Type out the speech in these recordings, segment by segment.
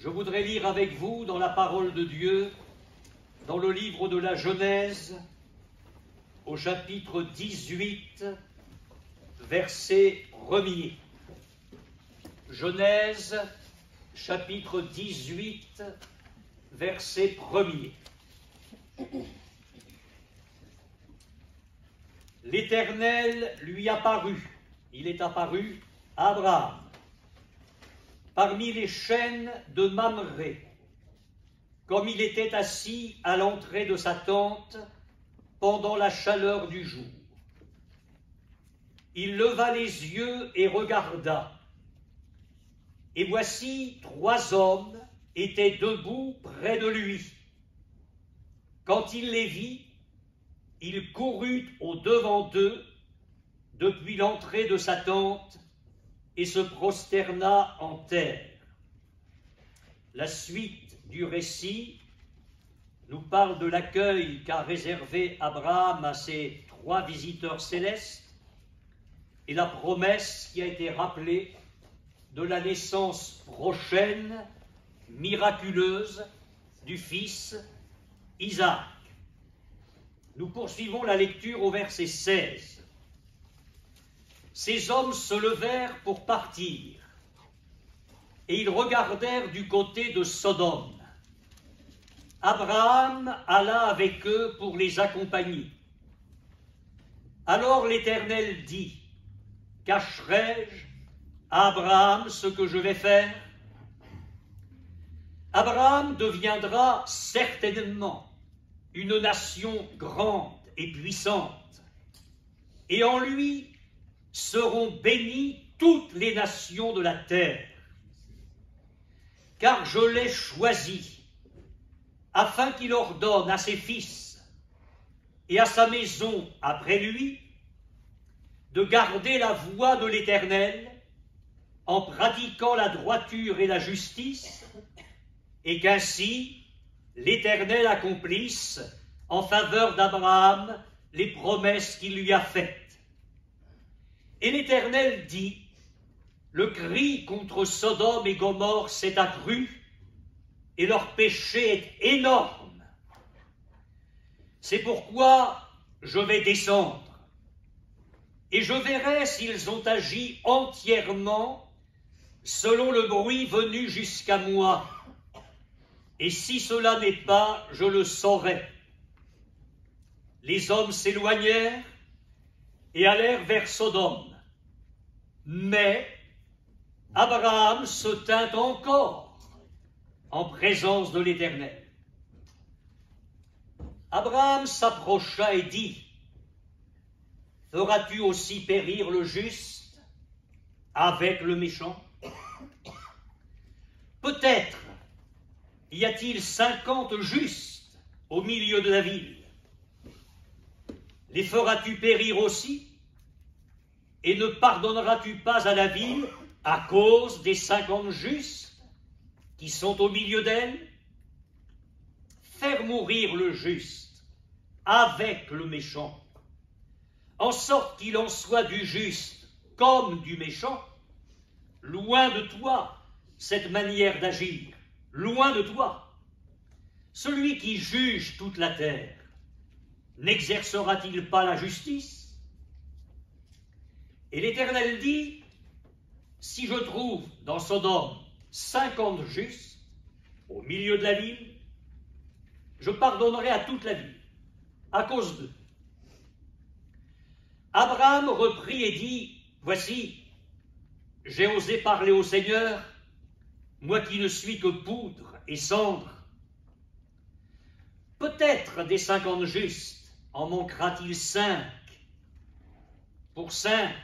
Je voudrais lire avec vous dans la parole de Dieu, dans le livre de la Genèse, au chapitre 18, verset 1er. Genèse, chapitre 18, verset 1er. L'Éternel lui apparut, il est apparu à Abraham, parmi les chênes de Mamré, comme il était assis à l'entrée de sa tente pendant la chaleur du jour. Il leva les yeux et regarda, et voici 3 hommes étaient debout près de lui. Quand il les vit, il courut au-devant d'eux depuis l'entrée de sa tente et se prosterna en terre. La suite du récit nous parle de l'accueil qu'a réservé Abraham à ses 3 visiteurs célestes et la promesse qui a été rappelée de la naissance prochaine, miraculeuse, du fils Isaac. Nous poursuivons la lecture au verset 16. Ces hommes se levèrent pour partir, et ils regardèrent du côté de Sodome. Abraham alla avec eux pour les accompagner. Alors l'Éternel dit, « Cacherai-je à Abraham ce que je vais faire ? Abraham deviendra certainement une nation grande et puissante, et en lui seront bénies toutes les nations de la terre. Car je l'ai choisi, afin qu'il ordonne à ses fils et à sa maison après lui de garder la voie de l'Éternel en pratiquant la droiture et la justice, et qu'ainsi l'Éternel accomplisse en faveur d'Abraham les promesses qu'il lui a faites. Et l'Éternel dit, le cri contre Sodome et Gomorrhe s'est accru, et leur péché est énorme. C'est pourquoi je vais descendre, et je verrai s'ils ont agi entièrement selon le bruit venu jusqu'à moi. Et si cela n'est pas, je le saurai. Les hommes s'éloignèrent et allèrent vers Sodome. Mais Abraham se tint encore en présence de l'Éternel. Abraham s'approcha et dit, « Feras-tu aussi périr le juste avec le méchant ? Peut-être y a-t-il 50 justes au milieu de la ville. Les feras-tu périr aussi? Et ne pardonneras-tu pas à la ville à cause des 50 justes qui sont au milieu d'elle? Faire mourir le juste avec le méchant, en sorte qu'il en soit du juste comme du méchant. Loin de toi cette manière d'agir, loin de toi. Celui qui juge toute la terre, n'exercera-t-il pas la justice? Et l'Éternel dit, si je trouve dans Sodome 50 justes au milieu de la ville, je pardonnerai à toute la ville, à cause d'eux. Abraham reprit et dit, voici, j'ai osé parler au Seigneur, moi qui ne suis que poudre et cendre. Peut-être des 50 justes en manquera-t-il 5. Pour 5,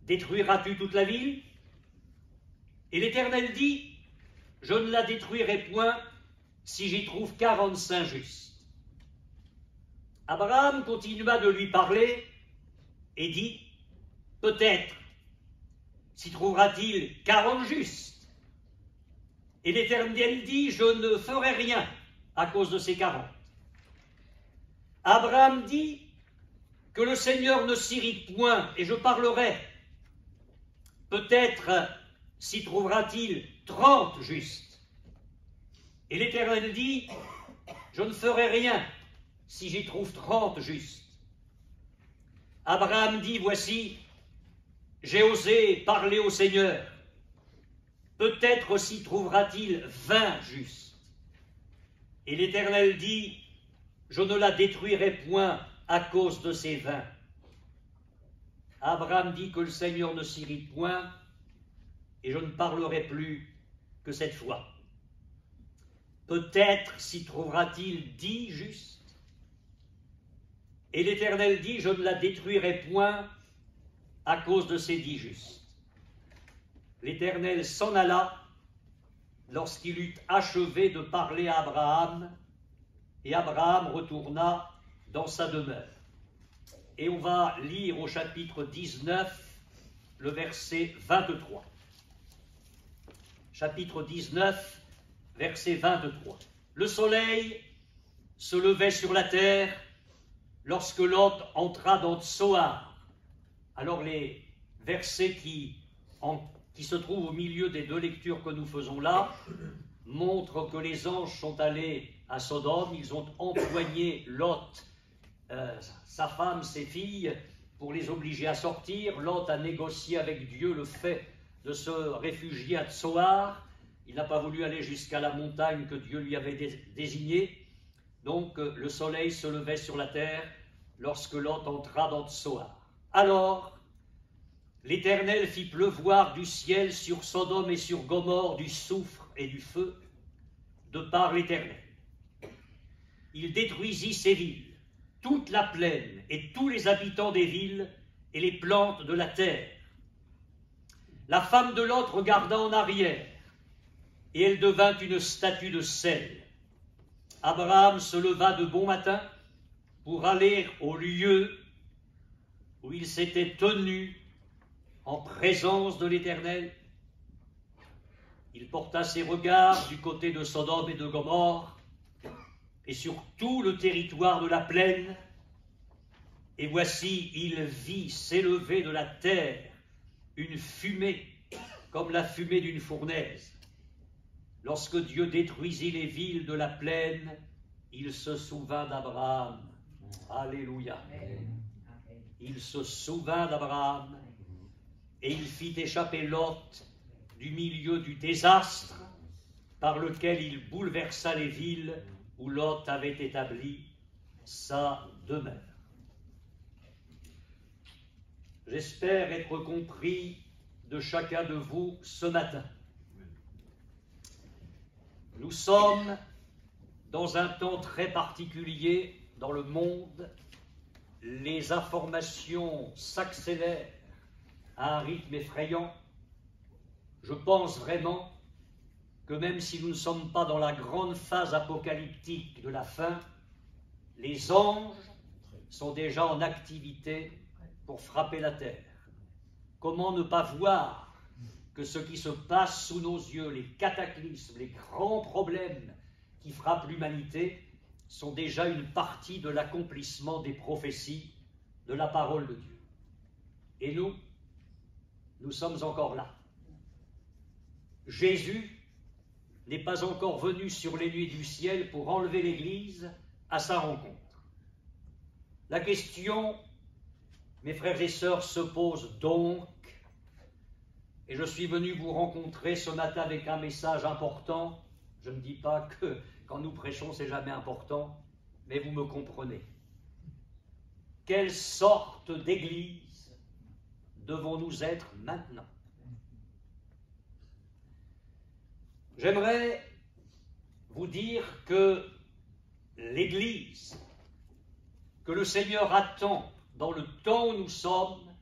détruiras-tu toute la ville? Et l'Éternel dit, je ne la détruirai point si j'y trouve 45 justes. Abraham continua de lui parler et dit, peut-être s'y trouvera-t-il 40 justes. Et l'Éternel dit, je ne ferai rien à cause de ces 40. Abraham dit, que le Seigneur ne s'irrite point, et je parlerai. Peut-être s'y trouvera-t-il 30 justes. Et l'Éternel dit, je ne ferai rien si j'y trouve 30 justes. Abraham dit, voici, j'ai osé parler au Seigneur. Peut-être s'y trouvera-t-il 20 justes. Et l'Éternel dit, je ne la détruirai point à cause de ces 20. Abraham dit que le Seigneur ne s'irrite point, et je ne parlerai plus que cette fois. Peut-être s'y trouvera-t-il 10 justes. Et l'Éternel dit, je ne la détruirai point à cause de ces 10 justes. L'Éternel s'en alla lorsqu'il eut achevé de parler à Abraham, et Abraham retourna dans sa demeure. Et on va lire au chapitre 19, le verset 23. Chapitre 19, verset 23. Le soleil se levait sur la terre lorsque Lot entra dans Tsoar. Alors les versets qui se trouvent au milieu des deux lectures que nous faisons là montrent que les anges sont allés à Sodome, ils ont empoigné Lot, sa femme, ses filles, pour les obliger à sortir. Lot a négocié avec Dieu le fait de se réfugier à Tsoar. Il n'a pas voulu aller jusqu'à la montagne que Dieu lui avait désignée. Donc le soleil se levait sur la terre lorsque Lot entra dans Tsoar. Alors l'Éternel fit pleuvoir du ciel sur Sodome et sur Gomorrhe du soufre et du feu, de par l'Éternel. Il détruisit ces villes, toute la plaine et tous les habitants des villes et les plantes de la terre. La femme de Lot regarda en arrière, et elle devint une statue de sel. Abraham se leva de bon matin pour aller au lieu où il s'était tenu en présence de l'Éternel. Il porta ses regards du côté de Sodome et de Gomorrhe et sur tout le territoire de la plaine, et voici, il vit s'élever de la terre une fumée comme la fumée d'une fournaise. Lorsque Dieu détruisit les villes de la plaine, il se souvint d'Abraham. Alléluia. Il se souvint d'Abraham et il fit échapper Lot du milieu du désastre par lequel il bouleversa les villes où Lot avait établi sa demeure. J'espère être compris de chacun de vous ce matin. Nous sommes dans un temps très particulier dans le monde. Les informations s'accélèrent à un rythme effrayant. Je pense vraiment que même si nous ne sommes pas dans la grande phase apocalyptique de la fin, les anges sont déjà en activité pour frapper la terre. Comment ne pas voir que ce qui se passe sous nos yeux, les cataclysmes, les grands problèmes qui frappent l'humanité, sont déjà une partie de l'accomplissement des prophéties de la parole de Dieu. Et nous sommes encore là. Jésus n'est pas encore venu sur les nuées du ciel pour enlever l'Église à sa rencontre. La question, mes frères et sœurs, se pose donc, et je suis venu vous rencontrer ce matin avec un message important. Je ne dis pas que quand nous prêchons, c'est jamais important, mais vous me comprenez. Quelle sorte d'église devons-nous être maintenant? J'aimerais vous dire que l'église que le Seigneur attend dans le temps où nous sommes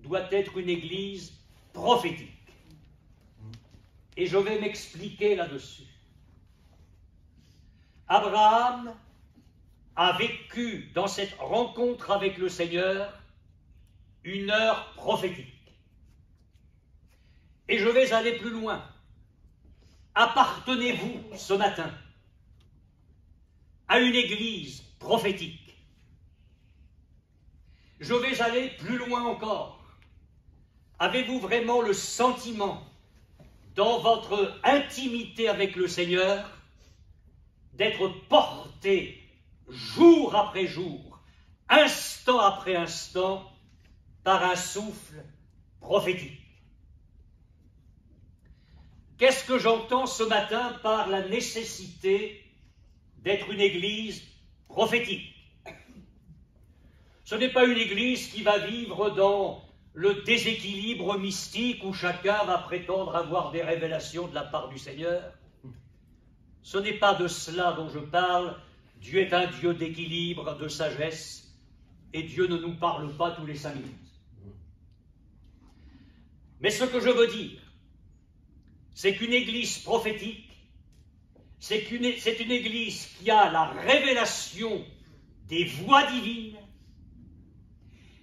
doit être une église prophétique. Et je vais m'expliquer là-dessus. Abraham a vécu dans cette rencontre avec le Seigneur une heure prophétique. Et je vais aller plus loin. Appartenez-vous ce matin à une église prophétique? Je vais aller plus loin encore. Avez-vous vraiment le sentiment dans votre intimité avec le Seigneur, d'être porté jour après jour, instant après instant, par un souffle prophétique. Qu'est-ce que j'entends ce matin par la nécessité d'être une église prophétique? Ce n'est pas une église qui va vivre dans le déséquilibre mystique où chacun va prétendre avoir des révélations de la part du Seigneur. Ce n'est pas de cela dont je parle. Dieu est un Dieu d'équilibre, de sagesse, et Dieu ne nous parle pas tous les 5 minutes. Mais ce que je veux dire, c'est qu'une église prophétique, c'est une église qui a la révélation des voies divines,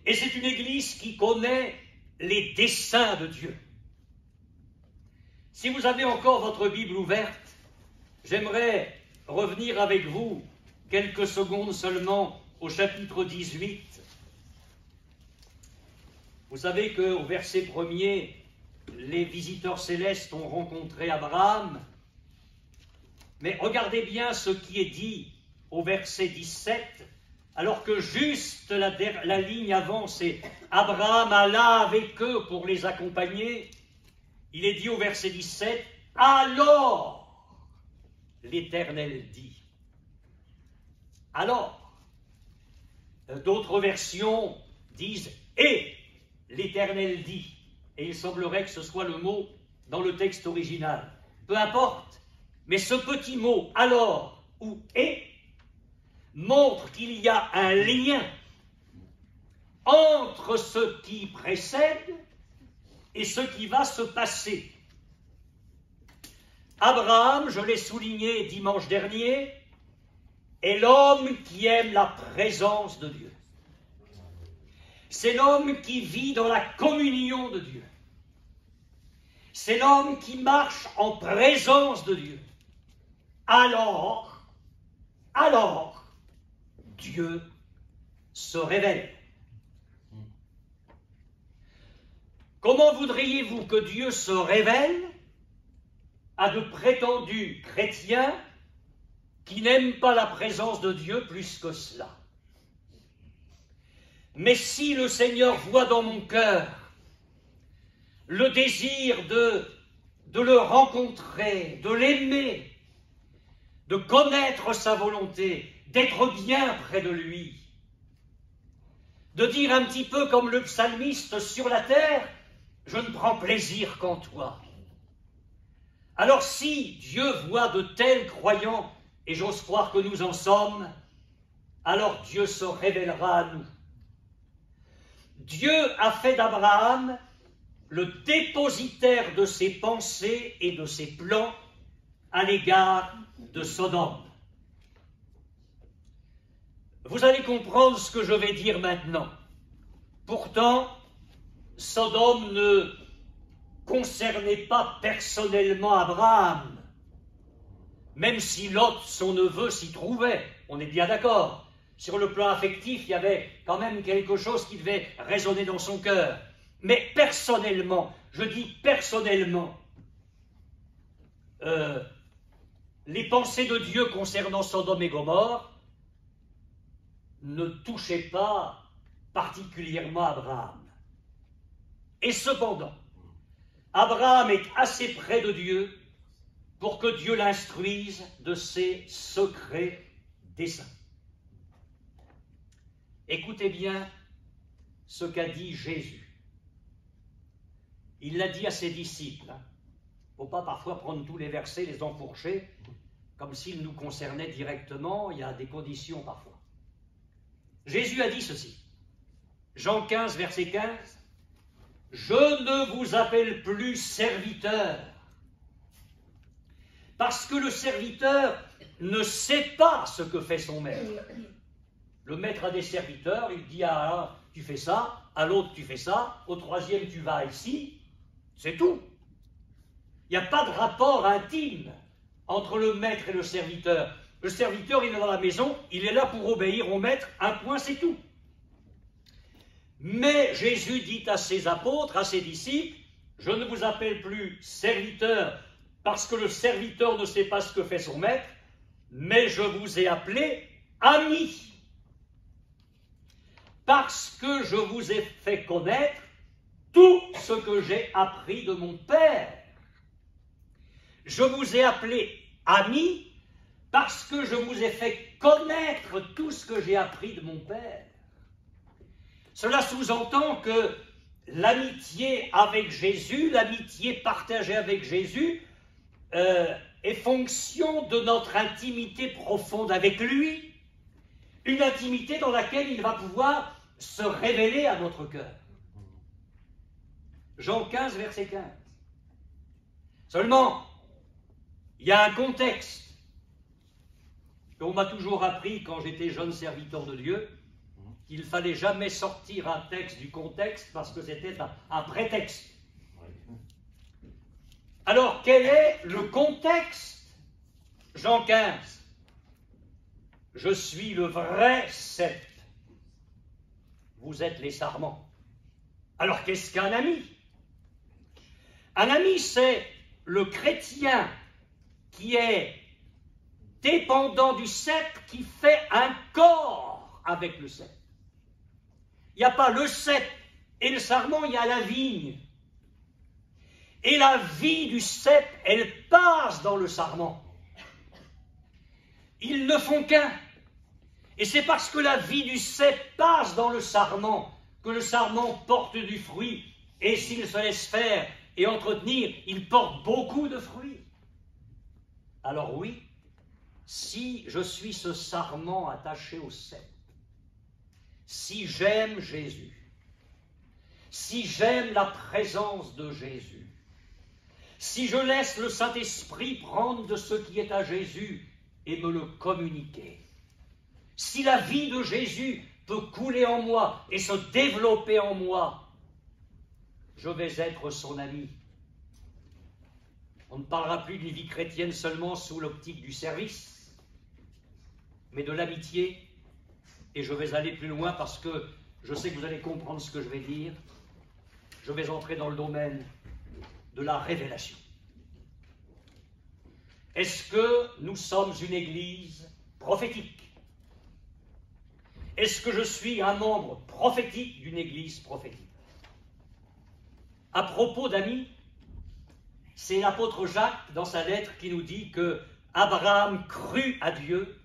et c'est une église qui connaît les desseins de Dieu. Si vous avez encore votre Bible ouverte, j'aimerais revenir avec vous quelques secondes seulement au chapitre 18. Vous savez qu'au verset 1er, les visiteurs célestes ont rencontré Abraham. Mais regardez bien ce qui est dit au verset 17, alors que juste la ligne avant, c'est Abraham alla avec eux pour les accompagner. Il est dit au verset 17, « Alors, l'Éternel dit. » Alors, d'autres versions disent « Et l'Éternel dit ». Et il semblerait que ce soit le mot dans le texte original. Peu importe, mais ce petit mot « alors » ou « et » montre qu'il y a un lien entre ce qui précède et ce qui va se passer. Abraham, je l'ai souligné dimanche dernier, est l'homme qui aime la présence de Dieu. C'est l'homme qui vit dans la communion de Dieu. C'est l'homme qui marche en présence de Dieu. Alors, Dieu se révèle. Comment voudriez-vous que Dieu se révèle à de prétendus chrétiens qui n'aiment pas la présence de Dieu plus que cela? Mais si le Seigneur voit dans mon cœur le désir de le rencontrer, de l'aimer, de connaître sa volonté, d'être bien près de lui, de dire un petit peu comme le psalmiste sur la terre, je ne prends plaisir qu'en toi. Alors si Dieu voit de tels croyants, et j'ose croire que nous en sommes, alors Dieu se révélera à nous. Dieu a fait d'Abraham le dépositaire de ses pensées et de ses plans à l'égard de Sodome. Vous allez comprendre ce que je vais dire maintenant. Pourtant, Sodome ne concernait pas personnellement Abraham, même si Lot, son neveu, s'y trouvait. On est bien d'accord. Sur le plan affectif, il y avait quand même quelque chose qui devait résonner dans son cœur. Mais personnellement, je dis personnellement, les pensées de Dieu concernant Sodome et Gomorrhe ne touchaient pas particulièrement Abraham. Et cependant, Abraham est assez près de Dieu pour que Dieu l'instruise de ses secrets desseins. Écoutez bien ce qu'a dit Jésus. Il l'a dit à ses disciples. Il ne faut pas parfois prendre tous les versets, les enfourcher, comme s'ils nous concernaient directement. Il y a des conditions parfois. Jésus a dit ceci. Jean 15, verset 15. « Je ne vous appelle plus serviteur, parce que le serviteur ne sait pas ce que fait son maître. » Le maître a des serviteurs, il dit à un, tu fais ça, à l'autre, tu fais ça, au troisième, tu vas ici. C'est tout. Il n'y a pas de rapport intime entre le maître et le serviteur. Le serviteur, il est dans la maison, il est là pour obéir au maître, un point, c'est tout. Mais Jésus dit à ses apôtres, à ses disciples, Je ne vous appelle plus serviteur parce que le serviteur ne sait pas ce que fait son maître, mais je vous ai appelé ami. Parce que je vous ai fait connaître tout ce que j'ai appris de mon Père. Je vous ai appelé ami parce que je vous ai fait connaître tout ce que j'ai appris de mon Père. Cela sous-entend que l'amitié avec Jésus, l'amitié partagée avec Jésus, est fonction de notre intimité profonde avec lui, une intimité dans laquelle il va pouvoir se révéler à notre cœur. Jean 15, verset 15. Seulement, il y a un contexte qu'on m'a toujours appris quand j'étais jeune serviteur de Dieu, qu'il ne fallait jamais sortir un texte du contexte parce que c'était un prétexte. Alors, quel est le contexte? Jean 15. Je suis le vrai cep. Vous êtes les sarments. Alors, qu'est-ce qu'un ami? Un ami, c'est le chrétien qui est dépendant du cep, qui fait un corps avec le cep. Il n'y a pas le cep et le sarment, il y a la vigne. Et la vie du cep, elle passe dans le sarment. Ils ne font qu'un. Et c'est parce que la vie du cep passe dans le sarment que le sarment porte du fruit. Et s'il se laisse faire et entretenir, il porte beaucoup de fruits. Alors oui, si je suis ce sarment attaché au cep, si j'aime Jésus, si j'aime la présence de Jésus, si je laisse le Saint-Esprit prendre de ce qui est à Jésus et me le communiquer, si la vie de Jésus peut couler en moi et se développer en moi, je vais être son ami. On ne parlera plus d'une vie chrétienne seulement sous l'optique du service, mais de l'amitié. Et je vais aller plus loin parce que je sais que vous allez comprendre ce que je vais dire. Je vais entrer dans le domaine de la révélation. Est-ce que nous sommes une église prophétique? Est-ce que je suis un membre prophétique d'une église prophétique? À propos d'amis, c'est l'apôtre Jacques dans sa lettre qui nous dit que Abraham crut à Dieu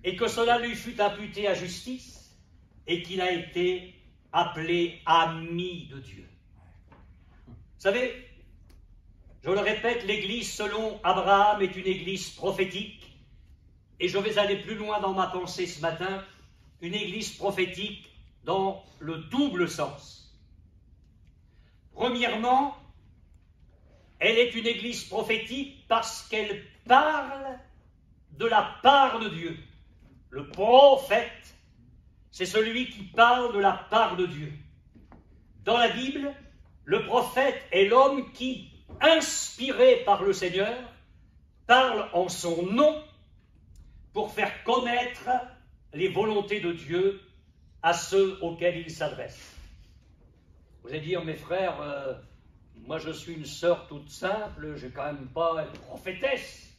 et que cela lui fut imputé à justice et qu'il a été appelé ami de Dieu. Vous savez, je le répète, l'église selon Abraham est une église prophétique et je vais aller plus loin dans ma pensée ce matin, une église prophétique dans le double sens. Premièrement, elle est une église prophétique parce qu'elle parle de la part de Dieu. Le prophète, c'est celui qui parle de la part de Dieu. Dans la Bible, le prophète est l'homme qui, inspiré par le Seigneur, parle en son nom pour faire connaître les volontés de Dieu à ceux auxquels il s'adresse. Vous allez dire, mes frères, moi je suis une sœur toute simple, je ne vais quand même pas être prophétesse.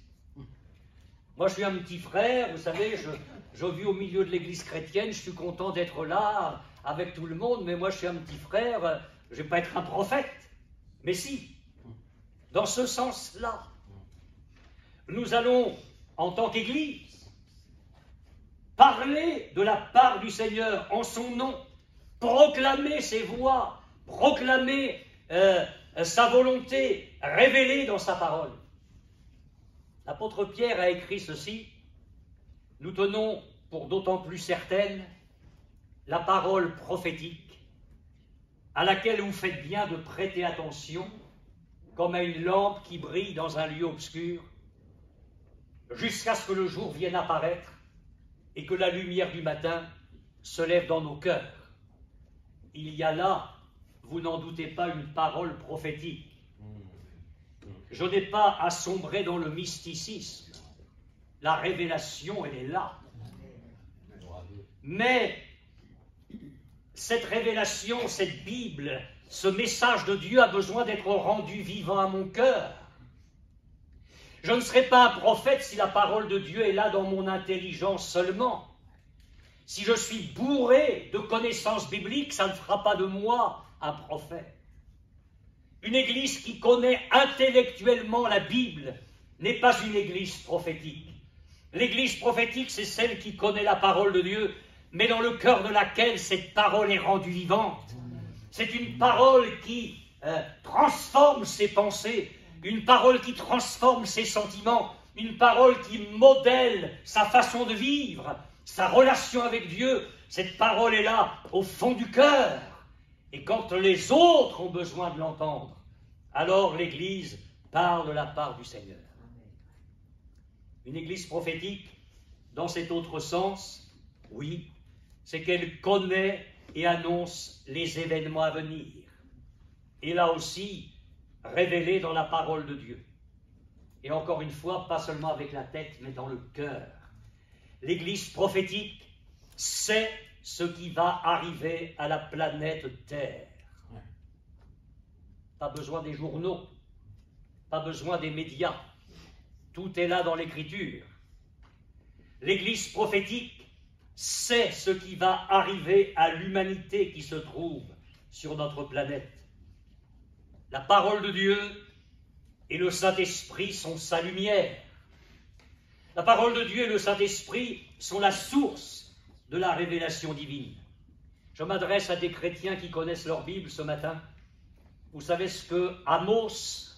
Moi je suis un petit frère, vous savez, je vis au milieu de l'église chrétienne, je suis content d'être là avec tout le monde, mais moi je suis un petit frère, je ne vais pas être un prophète. Mais si, dans ce sens-là, nous allons, en tant qu'église, parler de la part du Seigneur en son nom, proclamer ses voies, proclamer sa volonté révélée dans sa parole. L'apôtre Pierre a écrit ceci: nous tenons pour d'autant plus certaine la parole prophétique à laquelle vous faites bien de prêter attention comme à une lampe qui brille dans un lieu obscur jusqu'à ce que le jour vienne apparaître et que la lumière du matin se lève dans nos cœurs. Il y a là, vous n'en doutez pas, une parole prophétique. Je n'ai pas à sombrer dans le mysticisme. La révélation, elle est là. Mais cette révélation, cette Bible, ce message de Dieu a besoin d'être rendu vivant à mon cœur. Je ne serai pas un prophète si la parole de Dieu est là dans mon intelligence seulement. Si je suis bourré de connaissances bibliques, ça ne fera pas de moi un prophète. Une église qui connaît intellectuellement la Bible n'est pas une église prophétique. L'église prophétique, c'est celle qui connaît la parole de Dieu, mais dans le cœur de laquelle cette parole est rendue vivante. C'est une parole qui transforme ses pensées, une parole qui transforme ses sentiments, une parole qui modèle sa façon de vivre, sa relation avec Dieu. Cette parole est là, au fond du cœur. Et quand les autres ont besoin de l'entendre, alors l'Église parle de la part du Seigneur. Une Église prophétique, dans cet autre sens, oui, c'est qu'elle connaît et annonce les événements à venir. Et là aussi, révélés dans la parole de Dieu. Et encore une fois, pas seulement avec la tête, mais dans le cœur. L'Église prophétique sait ce qui va arriver à la planète Terre. Pas besoin des journaux, pas besoin des médias. Tout est là dans l'Écriture. L'Église prophétique sait ce qui va arriver à l'humanité qui se trouve sur notre planète. La parole de Dieu et le Saint-Esprit sont sa lumière. La parole de Dieu et le Saint-Esprit sont la source de la révélation divine. Je m'adresse à des chrétiens qui connaissent leur Bible ce matin. Vous savez ce que Amos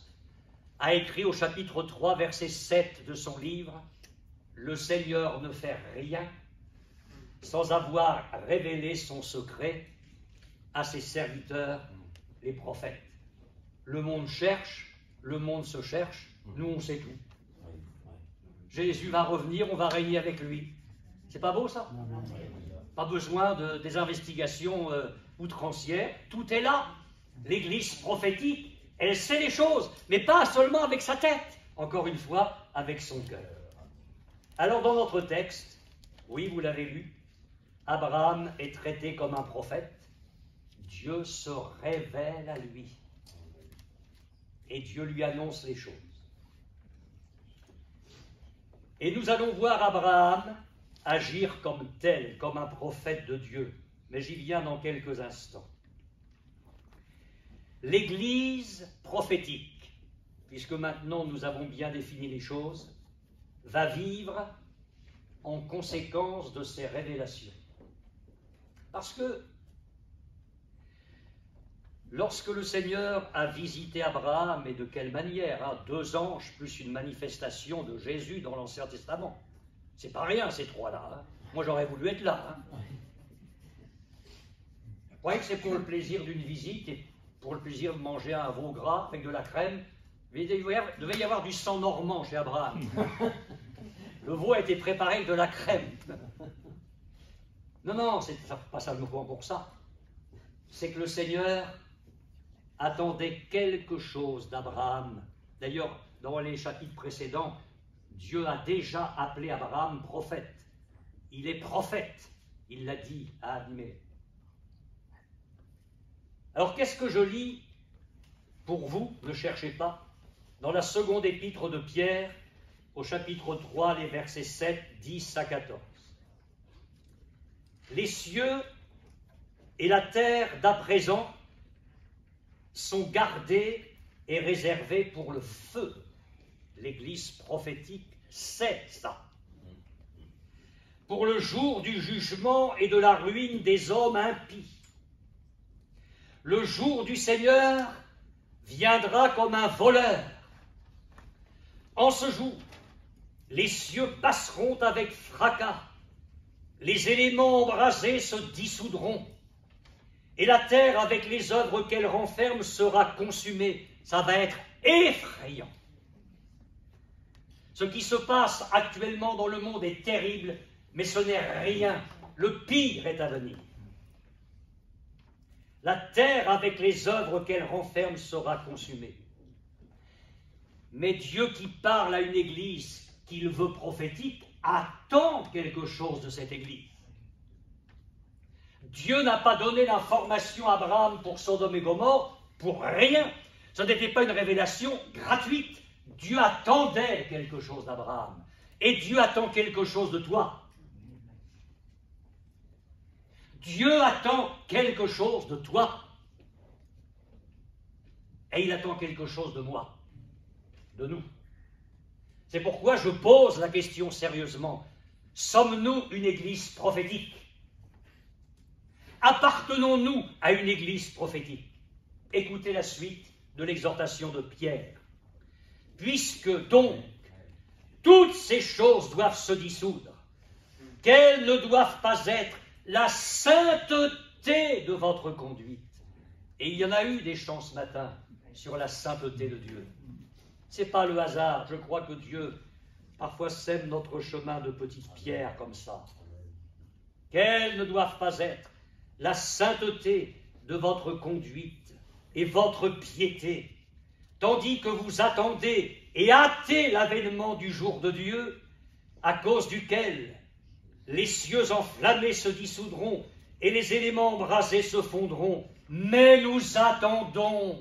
a écrit au chapitre 3, verset 7 de son livre « Le Seigneur ne fait rien sans avoir révélé son secret à ses serviteurs, les prophètes. » Le monde cherche, le monde se cherche, nous on sait tout. Jésus va revenir, on va régner avec lui. C'est pas beau ça? Pas besoin des investigations outrancières, tout est là. L'Église prophétique, elle sait les choses, mais pas seulement avec sa tête, encore une fois, avec son cœur. Alors dans notre texte, oui, vous l'avez lu, Abraham est traité comme un prophète, Dieu se révèle à lui, et Dieu lui annonce les choses. Et nous allons voir Abraham agir comme tel, comme un prophète de Dieu, mais j'y viens dans quelques instants. L'Église prophétique, puisque maintenant nous avons bien défini les choses, va vivre en conséquence de ces révélations. Parce que lorsque le Seigneur a visité Abraham, et de quelle manière, 2 anges plus une manifestation de Jésus dans l'Ancien Testament, c'est pas rien ces 3-là. Moi j'aurais voulu être là. Vous croyez que c'est pour le plaisir d'une visite et pour le plaisir de manger un veau gras avec de la crème? Il devait y avoir du sang normand chez Abraham. Le veau a été préparé avec de la crème. Non, c'est pas simplement pour ça. C'est que le Seigneur attendait quelque chose d'Abraham. D'ailleurs, dans les chapitres précédents, Dieu a déjà appelé Abraham prophète. Il est prophète, il l'a dit à Abimelech. Alors qu'est-ce que je lis pour vous, ne cherchez pas, dans la seconde épître de Pierre, au chapitre 3, les versets 7, 10 à 14. Les cieux et la terre d'à présent sont gardés et réservés pour le feu. L'Église prophétique sait ça. Pour le jour du jugement et de la ruine des hommes impies. Le jour du Seigneur viendra comme un voleur. En ce jour, les cieux passeront avec fracas, les éléments embrasés se dissoudront, et la terre avec les œuvres qu'elle renferme sera consumée. Ça va être effrayant. Ce qui se passe actuellement dans le monde est terrible, mais ce n'est rien. Le pire est à venir. La terre avec les œuvres qu'elle renferme sera consumée. Mais Dieu qui parle à une église qu'il veut prophétique attend quelque chose de cette église. Dieu n'a pas donné l'information à Abraham pour Sodome et Gomorrhe pour rien. Ça n'était pas une révélation gratuite. Dieu attendait quelque chose d'Abraham. Et Dieu attend quelque chose de toi. Dieu attend quelque chose de toi. Et il attend quelque chose de moi, de nous. C'est pourquoi je pose la question sérieusement. Sommes-nous une église prophétique? Appartenons-nous à une église prophétique? Écoutez la suite de l'exhortation de Pierre. Puisque donc toutes ces choses doivent se dissoudre, qu'elles ne doivent pas être la sainteté de votre conduite. Et il y en a eu des chants ce matin sur la sainteté de Dieu. Ce n'est pas le hasard. Je crois que Dieu parfois sème notre chemin de petites pierres comme ça. Qu'elles ne doivent pas être la sainteté de votre conduite et votre piété, tandis que vous attendez et hâtez l'avènement du jour de Dieu, à cause duquel les cieux enflammés se dissoudront et les éléments embrasés se fondront. Mais nous attendons,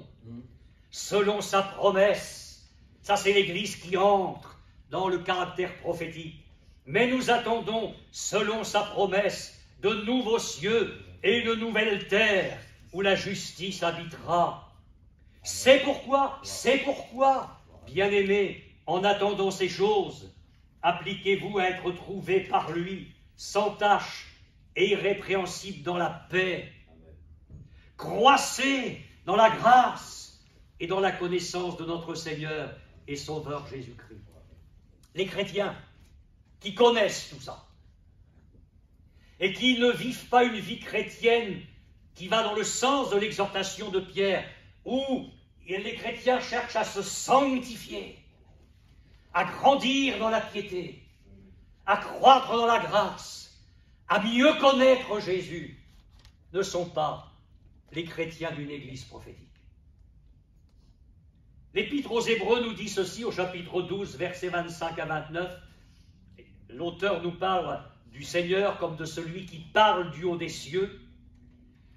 selon sa promesse. Ça, c'est l'Église qui entre dans le caractère prophétique. Mais nous attendons, selon sa promesse, de nouveaux cieux et une nouvelle terre où la justice habitera. C'est pourquoi, bien-aimés, en attendant ces choses, appliquez-vous à être trouvés par lui, sans tache et irrépréhensible dans la paix. Croissez dans la grâce et dans la connaissance de notre Seigneur et Sauveur Jésus-Christ. Les chrétiens qui connaissent tout ça et qui ne vivent pas une vie chrétienne qui va dans le sens de l'exhortation de Pierre, où les chrétiens cherchent à se sanctifier, à grandir dans la piété, à croître dans la grâce, à mieux connaître Jésus, ne sont pas les chrétiens d'une église prophétique. L'Épître aux Hébreux nous dit ceci au chapitre 12, versets 25 à 29. L'auteur nous parle du Seigneur comme de celui qui parle du haut des cieux,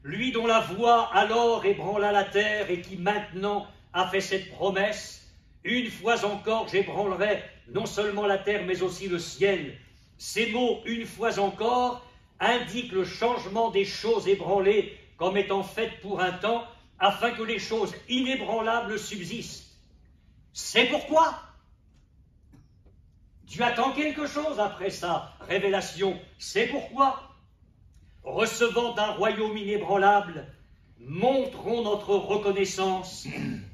lui dont la voix alors ébranla la terre et qui maintenant a fait cette promesse: une fois encore j'ébranlerai non seulement la terre mais aussi le ciel. Ces mots, une fois encore, indiquent le changement des choses ébranlées comme étant faites pour un temps, afin que les choses inébranlables subsistent. C'est pourquoi Dieu attend quelque chose après sa révélation. C'est pourquoi, recevant d'un royaume inébranlable, montrons notre reconnaissance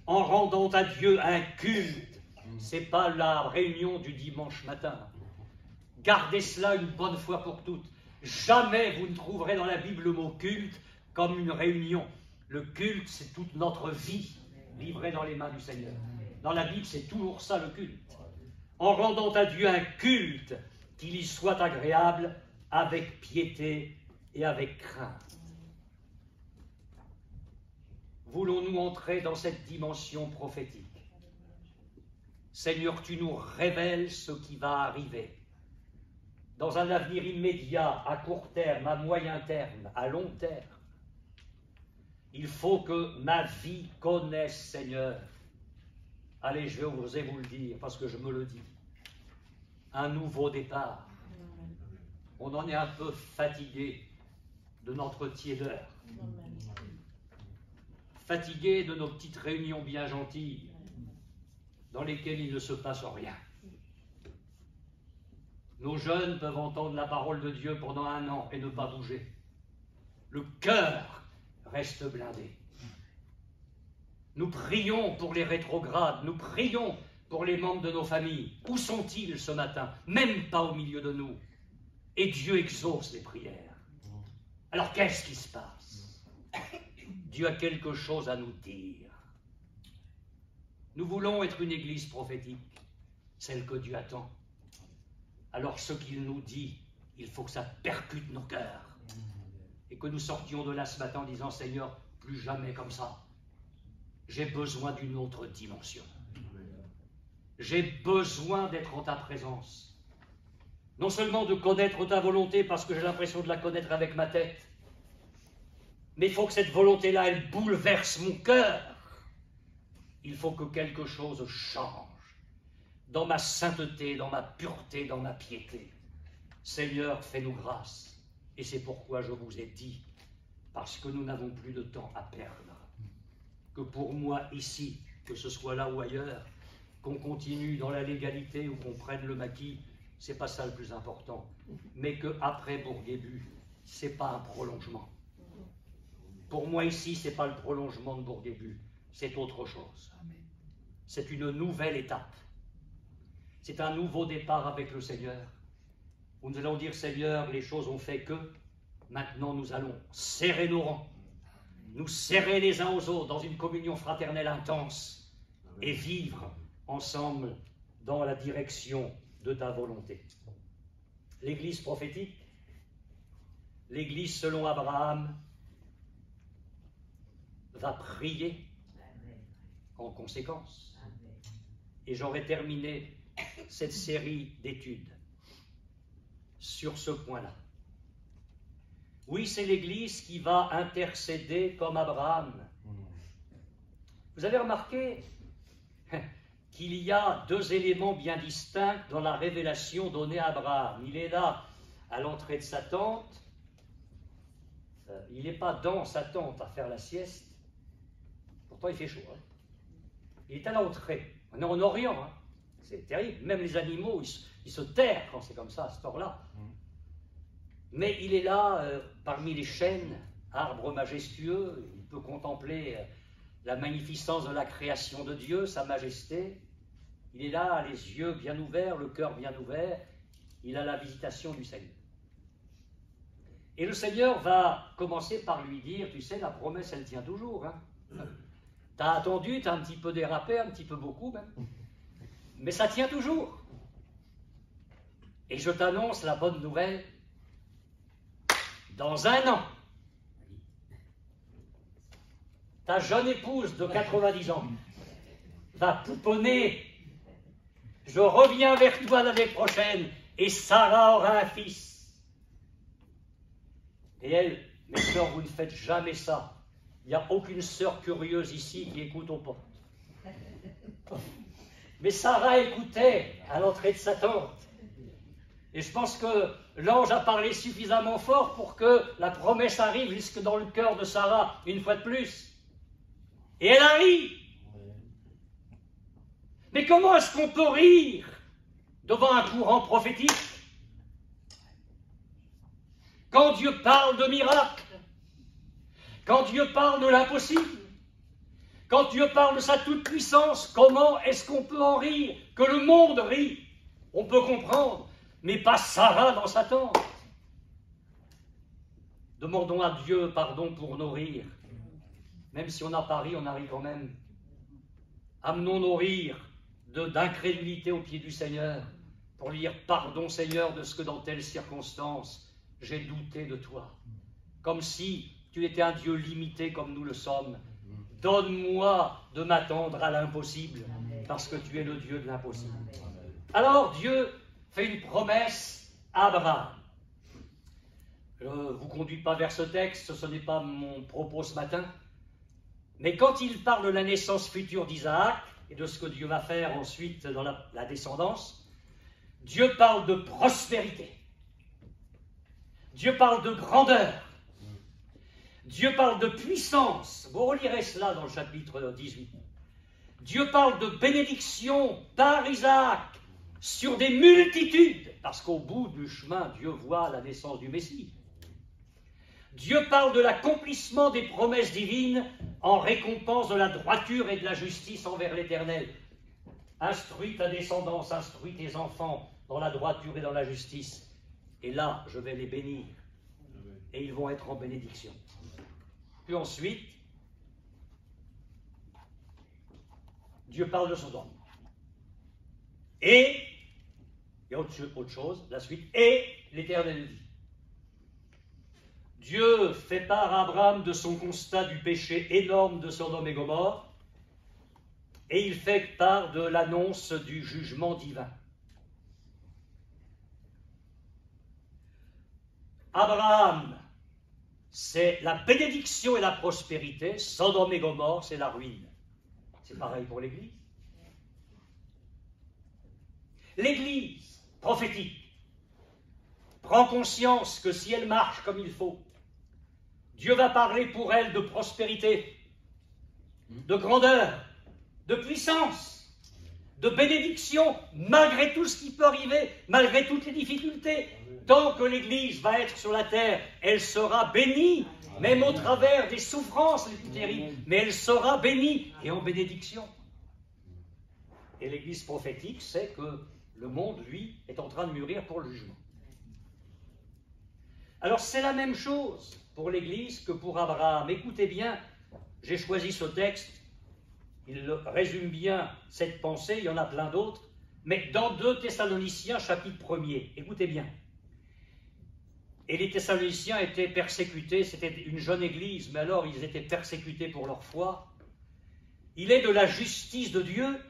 en rendant à Dieu un culte. Ce n'est pas la réunion du dimanche matin. Gardez cela une bonne fois pour toutes. Jamais vous ne trouverez dans la Bible le mot culte comme une réunion. Le culte, c'est toute notre vie livrée dans les mains du Seigneur. Dans la Bible, c'est toujours ça le culte. En rendant à Dieu un culte qui lui soit agréable, avec piété et avec crainte. Voulons-nous entrer dans cette dimension prophétique? Seigneur, tu nous révèles ce qui va arriver. Dans un avenir immédiat, à court terme, à moyen terme, à long terme. Il faut que ma vie connaisse, Seigneur. Allez, je vais oser vous le dire, parce que je me le dis. Un nouveau départ. On en est un peu fatigué de notre tiédeur. Fatigué de nos petites réunions bien gentilles, dans lesquelles il ne se passe rien. Nos jeunes peuvent entendre la parole de Dieu pendant 1 an et ne pas bouger. Le cœur reste blindé. Nous prions pour les rétrogrades, nous prions pour les membres de nos familles. Où sont-ils ce matin? Même pas au milieu de nous. Et Dieu exauce les prières. Alors qu'est-ce qui se passe? Dieu a quelque chose à nous dire. Nous voulons être une église prophétique, celle que Dieu attend. Alors ce qu'il nous dit, il faut que ça percute nos cœurs. Et que nous sortions de là ce matin en disant: Seigneur, plus jamais comme ça. J'ai besoin d'une autre dimension. J'ai besoin d'être en ta présence. Non seulement de connaître ta volonté parce que j'ai l'impression de la connaître avec ma tête, Mais il faut que cette volonté-là, elle bouleverse mon cœur. Il faut que quelque chose change dans ma sainteté, dans ma pureté, dans ma piété. Seigneur, fais-nous grâce. Et c'est pourquoi je vous ai dit, parce que nous n'avons plus de temps à perdre, que pour moi ici, que ce soit là ou ailleurs, qu'on continue dans la légalité ou qu'on prenne le maquis, c'est pas ça le plus important. Mais qu'après Bourguébu, c'est pas un prolongement. Pour moi ici, c'est pas le prolongement de Bourguébu, c'est autre chose. C'est une nouvelle étape. C'est un nouveau départ avec le Seigneur, où nous allons dire, Seigneur, les choses ont fait que, maintenant nous allons serrer nos rangs, nous serrer les uns aux autres dans une communion fraternelle intense et vivre ensemble dans la direction de ta volonté. L'Église prophétique, l'Église selon Abraham, va prier en conséquence. Et j'aurai terminé cette série d'études sur ce point-là. Oui, c'est l'Église qui va intercéder comme Abraham. Vous avez remarqué qu'il y a deux éléments bien distincts dans la révélation donnée à Abraham. Il est là, à l'entrée de sa tente. Il n'est pas dans sa tente à faire la sieste. Pourtant, il fait chaud. Hein. Il est à l'entrée. On est en Orient. Hein. C'est terrible. Même les animaux, ils se terrent quand c'est comme ça, à cette heure-là. Mais il est là, parmi les chênes, arbres majestueux. Il peut contempler la magnificence de la création de Dieu, sa majesté. Il est là, les yeux bien ouverts, le cœur bien ouvert. Il a la visitation du Seigneur. Et le Seigneur va commencer par lui dire, tu sais, la promesse, elle tient toujours. Hein. T'as attendu, t'as un petit peu dérapé, un petit peu beaucoup même. Mais ça tient toujours. Et je t'annonce la bonne nouvelle. Dans un an, ta jeune épouse de 90 ans va pouponner. Je reviens vers toi l'année prochaine et Sarah aura un fils. Et elle, mes sœurs, vous ne faites jamais ça. Il n'y a aucune sœur curieuse ici qui écoute aux portes. Mais Sarah écoutait à l'entrée de sa tente. Et je pense que l'ange a parlé suffisamment fort pour que la promesse arrive jusque dans le cœur de Sarah, une fois de plus. Et elle arrive. Mais comment est-ce qu'on peut rire devant un courant prophétique quand Dieu parle de miracles, quand Dieu parle de l'impossible, quand Dieu parle de sa toute-puissance, comment est-ce qu'on peut en rire? Que le monde rit, on peut comprendre, mais pas Sarah dans sa tente. Demandons à Dieu pardon pour nos rires. Même si on n'a pas ri, on a ri quand même. Amenons nos rires d'incrédulité au pied du Seigneur pour lui dire pardon Seigneur de ce que dans telle circonstance j'ai douté de toi. Comme si tu étais un Dieu limité comme nous le sommes. Donne-moi de m'attendre à l'impossible parce que tu es le Dieu de l'impossible. Alors Dieu fait une promesse à Abraham. Je ne vous conduis pas vers ce texte, ce n'est pas mon propos ce matin. Mais quand il parle de la naissance future d'Isaac et de ce que Dieu va faire ensuite dans la descendance, Dieu parle de prospérité. Dieu parle de grandeur. Dieu parle de puissance. Vous relirez cela dans le chapitre 18. Dieu parle de bénédiction par Isaac sur des multitudes, parce qu'au bout du chemin, Dieu voit la naissance du Messie. Dieu parle de l'accomplissement des promesses divines en récompense de la droiture et de la justice envers l'Éternel. Instruis ta descendance, instruis tes enfants dans la droiture et dans la justice. Et là, je vais les bénir. Et ils vont être en bénédiction. Puis ensuite, Dieu parle de Sodome. Et, il y a autre chose, la suite, et l'Éternel dit. Dieu fait part à Abraham de son constat du péché énorme de Sodome et Gomorrhe, et il fait part de l'annonce du jugement divin. Abraham c'est la bénédiction et la prospérité. Sodome et Gomorrhe, c'est la ruine. C'est pareil pour l'Église. L'Église prophétique prend conscience que si elle marche comme il faut, Dieu va parler pour elle de prospérité, de grandeur, de puissance, de bénédiction, malgré tout ce qui peut arriver, malgré toutes les difficultés. Tant que l'Église va être sur la terre, elle sera bénie, même au travers des souffrances les plus terribles, mais elle sera bénie et en bénédiction. Et l'Église prophétique sait que le monde, lui, est en train de mûrir pour le jugement. Alors c'est la même chose pour l'Église que pour Abraham. Écoutez bien, j'ai choisi ce texte, il résume bien cette pensée, il y en a plein d'autres, mais dans 2 Thessaloniciens, chapitre 1er, écoutez bien. Et les Thessaloniciens étaient persécutés, c'était une jeune église, mais alors ils étaient persécutés pour leur foi. Il est de la justice de Dieu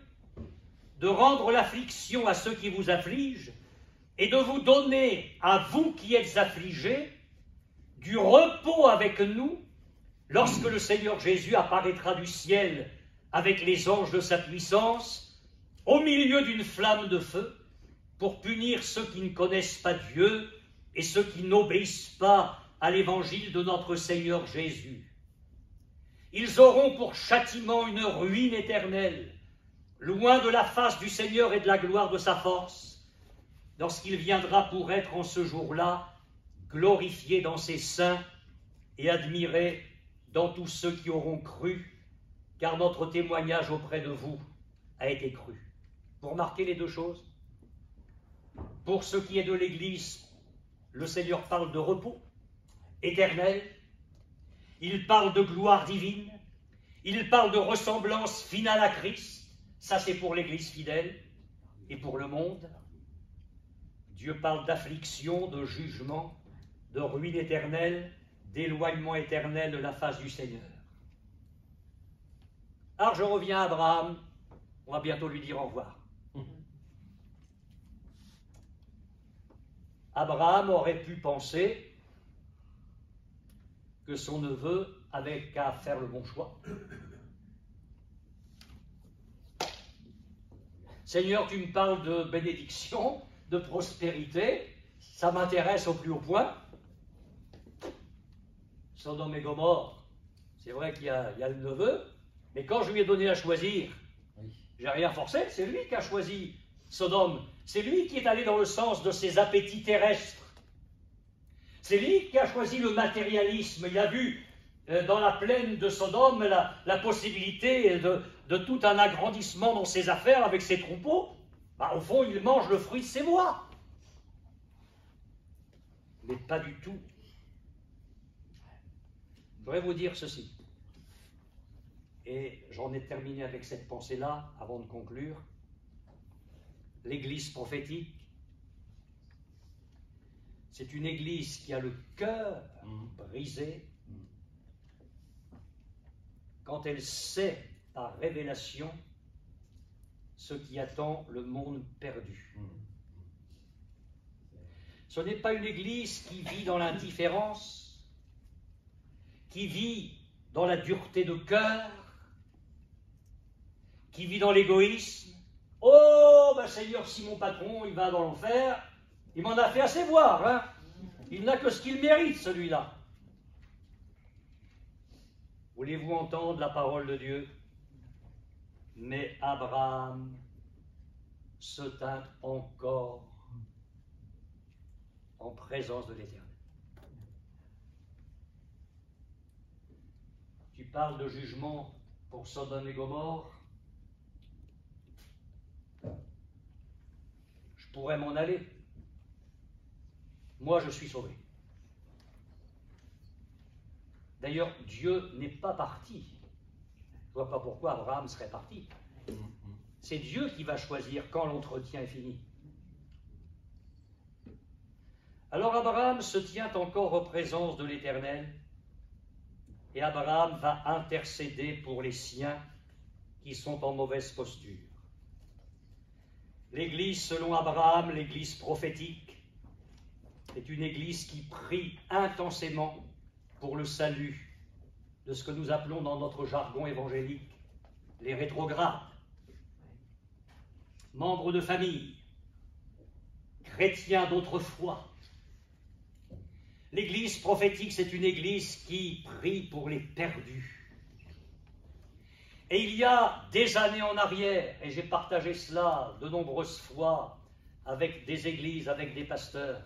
de rendre l'affliction à ceux qui vous affligent et de vous donner, à vous qui êtes affligés, du repos avec nous lorsque le Seigneur Jésus apparaîtra du ciel avec les anges de sa puissance, au milieu d'une flamme de feu, pour punir ceux qui ne connaissent pas Dieu et ceux qui n'obéissent pas à l'évangile de notre Seigneur Jésus. Ils auront pour châtiment une ruine éternelle, loin de la face du Seigneur et de la gloire de sa force, lorsqu'il viendra pour être en ce jour-là glorifié dans ses saints et admiré dans tous ceux qui auront cru, car notre témoignage auprès de vous a été cru. Vous remarquez les deux choses? Pour ce qui est de l'Église, le Seigneur parle de repos éternel, il parle de gloire divine, il parle de ressemblance finale à Christ. Ça, c'est pour l'Église fidèle. Et pour le monde, Dieu parle d'affliction, de jugement, de ruine éternelle, d'éloignement éternel de la face du Seigneur. Alors je reviens à Abraham, on va bientôt lui dire au revoir. Abraham aurait pu penser que son neveu avait qu'à faire le bon choix. Seigneur, tu me parles de bénédiction, de prospérité, ça m'intéresse au plus haut point. Sodome et Gomorrhe, c'est vrai qu'il y a le neveu, mais quand je lui ai donné à choisir, j'ai rien forcé, c'est lui qui a choisi Sodome. C'est lui qui est allé dans le sens de ses appétits terrestres. C'est lui qui a choisi le matérialisme. Il a vu dans la plaine de Sodome la possibilité de tout un agrandissement dans ses affaires avec ses troupeaux. Au fond, il mange le fruit de ses voies. Mais pas du tout. Je voudrais vous dire ceci. Et j'en ai terminé avec cette pensée-là avant de conclure. L'Église prophétique, c'est une Église qui a le cœur brisé quand elle sait par révélation ce qui attend le monde perdu. Ce n'est pas une Église qui vit dans l'indifférence, qui vit dans la dureté de cœur, qui vit dans l'égoïsme. Oh, Seigneur, si mon patron, il va dans l'enfer, il m'en a fait assez voir, hein. Il n'a que ce qu'il mérite, celui-là. Voulez-vous entendre la parole de Dieu? Mais Abraham se tint encore en présence de l'Éternel. Tu parles de jugement pour Sodome et Gomorrhe. Je pourrais m'en aller. Moi, je suis sauvé. D'ailleurs, Dieu n'est pas parti. Je ne vois pas pourquoi Abraham serait parti. C'est Dieu qui va choisir quand l'entretien est fini. Alors Abraham se tient encore en présence de l'Éternel et Abraham va intercéder pour les siens qui sont en mauvaise posture. L'Église, selon Abraham, l'Église prophétique, est une Église qui prie intensément pour le salut de ce que nous appelons dans notre jargon évangélique les rétrogrades, membres de famille, chrétiens d'autrefois. L'Église prophétique, c'est une Église qui prie pour les perdus. Et il y a des années en arrière, et j'ai partagé cela de nombreuses fois avec des églises, avec des pasteurs,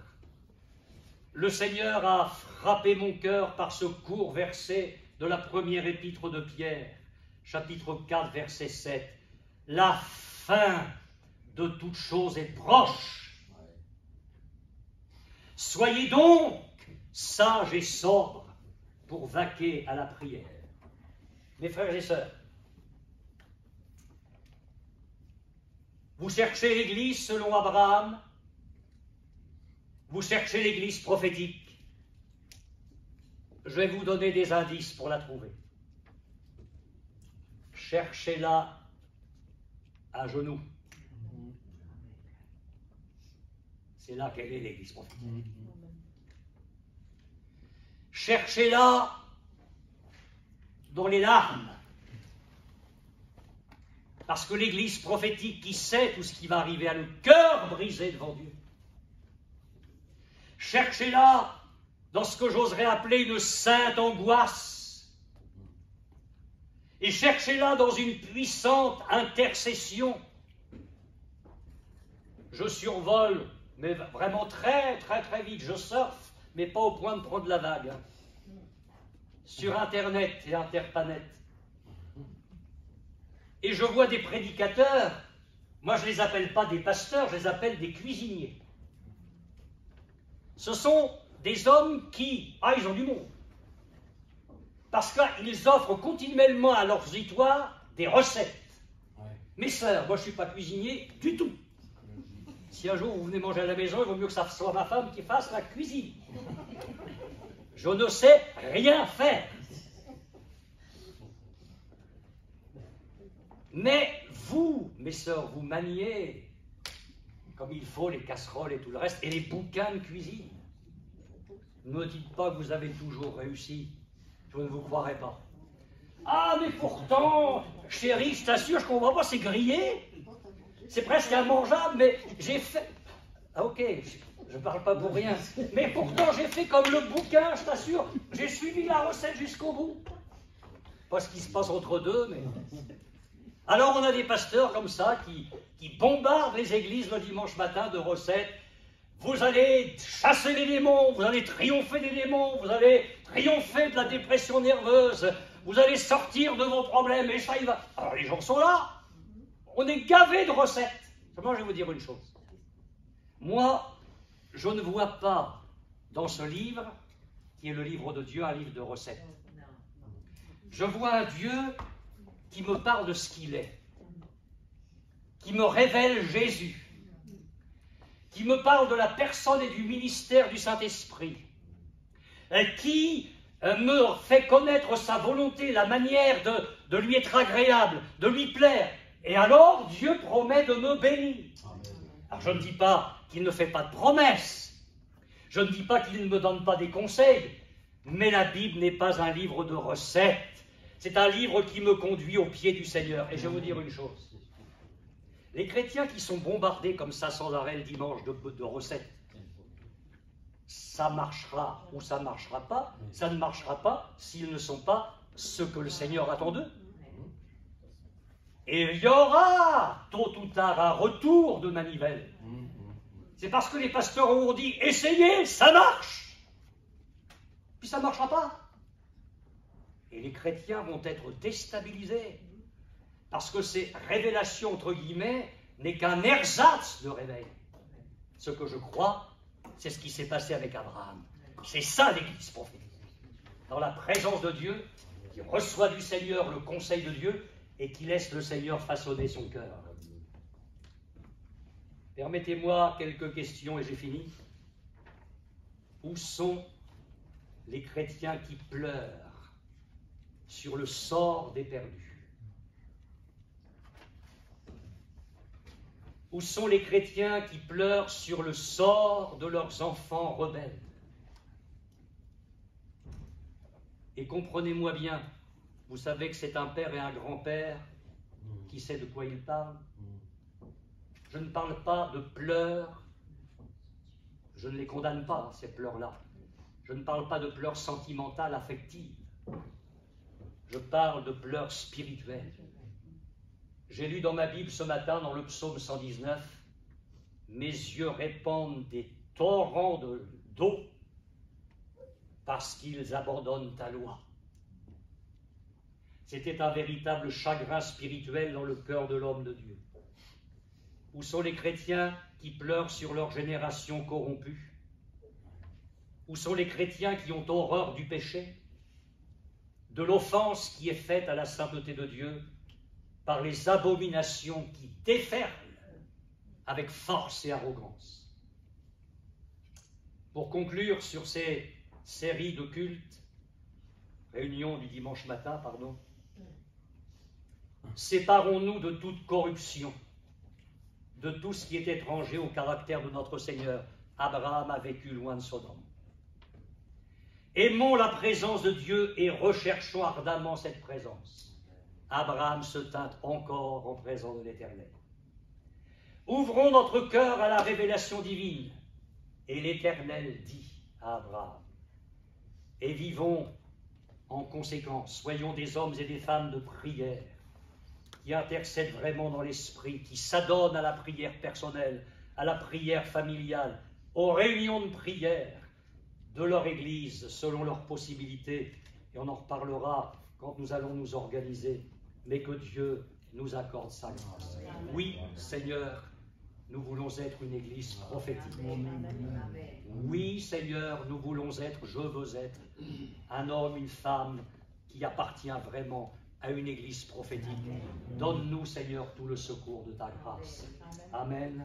le Seigneur a frappé mon cœur par ce court verset de la première épître de Pierre, chapitre 4, verset 7. La fin de toute chose est proche. Soyez donc sages et sobres pour vaquer à la prière. Mes frères et sœurs, vous cherchez l'Église selon Abraham, vous cherchez l'Église prophétique. Je vais vous donner des indices pour la trouver. Cherchez-la à genoux. C'est là qu'elle est, l'Église prophétique. Cherchez-la dans les larmes. Parce que l'Église prophétique qui sait tout ce qui va arriver a le cœur brisé devant Dieu. Cherchez-la dans ce que j'oserais appeler une sainte angoisse. Et cherchez-la dans une puissante intercession. Je survole, mais vraiment très, très, très vite. Je surfe, mais pas au point de prendre la vague. Sur Internet et Interpanet. Et je vois des prédicateurs, moi je ne les appelle pas des pasteurs, je les appelle des cuisiniers. Ce sont des hommes qui, ils ont du monde. Parce qu'ils offrent continuellement à leurs auditoires des recettes. Mes sœurs, moi je ne suis pas cuisinier du tout. Si un jour vous venez manger à la maison, il vaut mieux que ça soit ma femme qui fasse la cuisine. Je ne sais rien faire. Mais vous, mes sœurs, vous maniez comme il faut les casseroles et tout le reste, et les bouquins de cuisine. Ne me dites pas que vous avez toujours réussi. Je ne vous croirai pas. Ah, mais pourtant, chérie, je t'assure, je ne comprends pas, c'est grillé. C'est presque immangeable, mais j'ai fait... Ah, ok, je ne parle pas pour rien. Mais pourtant, j'ai fait comme le bouquin, je t'assure. J'ai suivi la recette jusqu'au bout. Pas ce qui se passe entre deux, mais... Alors, on a des pasteurs comme ça qui bombardent les églises le dimanche matin de recettes. Vous allez chasser les démons, vous allez triompher des démons, vous allez triompher de la dépression nerveuse, vous allez sortir de vos problèmes, et ça, il va... Alors, les gens sont là. On est gavés de recettes. Seulement, je vais vous dire une chose. Moi, je ne vois pas dans ce livre, qui est le livre de Dieu, un livre de recettes. Je vois un Dieu qui me parle de ce qu'il est, qui me révèle Jésus, qui me parle de la personne et du ministère du Saint-Esprit, qui me fait connaître sa volonté, la manière de lui être agréable, de lui plaire. Et alors, Dieu promet de me bénir. Alors, je ne dis pas qu'il ne fait pas de promesses, je ne dis pas qu'il ne me donne pas des conseils, mais la Bible n'est pas un livre de recettes. C'est un livre qui me conduit au pied du Seigneur. Et je vais vous dire une chose. Les chrétiens qui sont bombardés comme ça sans arrêt le dimanche de recettes, ça marchera ou ça ne marchera pas. Ça ne marchera pas s'ils ne sont pas ce que le Seigneur attend d'eux. Et il y aura, tôt ou tard, un retour de manivelle. C'est parce que les pasteurs ont dit « Essayez, ça marche !» Puis ça ne marchera pas. Et les chrétiens vont être déstabilisés. Parce que ces révélations, entre guillemets, n'est qu'un ersatz de réveil. Ce que je crois, c'est ce qui s'est passé avec Abraham. C'est ça l'Église prophétique. Dans la présence de Dieu, qui reçoit du Seigneur le conseil de Dieu et qui laisse le Seigneur façonner son cœur. Permettez-moi quelques questions et j'ai fini. Où sont les chrétiens qui pleurent sur le sort des perdus? Où sont les chrétiens qui pleurent sur le sort de leurs enfants rebelles? Et comprenez-moi bien, vous savez que c'est un père et un grand-père qui sait de quoi il parle. Je ne parle pas de pleurs, je ne les condamne pas, ces pleurs-là. Je ne parle pas de pleurs sentimentales, affectives. Je parle de pleurs spirituelles. J'ai lu dans ma Bible ce matin, dans le psaume 119, « Mes yeux répandent des torrents d'eau parce qu'ils abandonnent ta loi. » C'était un véritable chagrin spirituel dans le cœur de l'homme de Dieu. Où sont les chrétiens qui pleurent sur leur génération corrompue? Où sont les chrétiens qui ont horreur du péché, de l'offense qui est faite à la sainteté de Dieu par les abominations qui déferlent avec force et arrogance? Pour conclure sur ces séries de cultes, réunion du dimanche matin, pardon, séparons-nous de toute corruption, de tout ce qui est étranger au caractère de notre Seigneur. Abraham a vécu loin de Sodome. Aimons la présence de Dieu et recherchons ardemment cette présence. Abraham se tint encore en présence de l'Éternel. Ouvrons notre cœur à la révélation divine. Et l'Éternel dit à Abraham. Et vivons en conséquence. Soyons des hommes et des femmes de prière qui intercèdent vraiment dans l'esprit, qui s'adonnent à la prière personnelle, à la prière familiale, aux réunions de prière de leur Église selon leurs possibilités. Et on en reparlera quand nous allons nous organiser. Mais que Dieu nous accorde sa grâce. Oui, Seigneur, nous voulons être une Église prophétique. Oui, Seigneur, nous voulons être, je veux être, un homme, une femme qui appartient vraiment à une Église prophétique. Donne-nous, Seigneur, tout le secours de ta grâce. Amen.